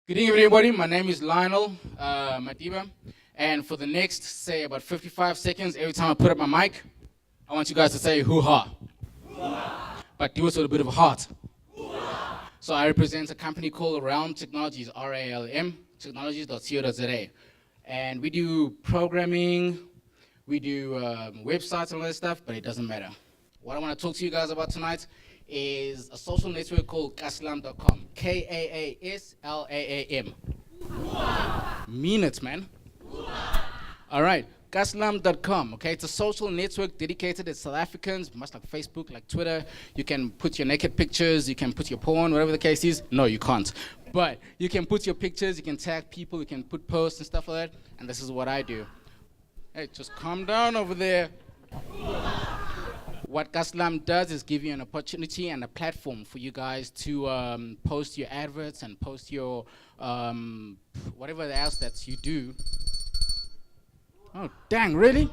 Good evening, everybody. My name is Lionel, Madiba. And for the next, say, about 55 seconds, every time I put up my mic, I want you guys to say hoo-ha. But do it with a bit of a heart. So I represent a company called Realm Technologies, RALM, technologies.co.za. And we do programming, we do websites and all that stuff, but it doesn't matter. What I want to talk to you guys about tonight is a social network called Kaaslam.com. Kaaslam. Mean it, man. All right, Kaaslam.com. Okay, it's a social network dedicated to South Africans, much like Facebook, like Twitter. You can put your naked pictures, you can put your porn, whatever the case is. No, you can't. But you can put your pictures, you can tag people, you can put posts and stuff like that. And this is what I do. Hey, just calm down over there. What Kaaslam does is give you an opportunity and a platform for you guys to post your adverts and post your whatever else that you do. Oh, dang, really?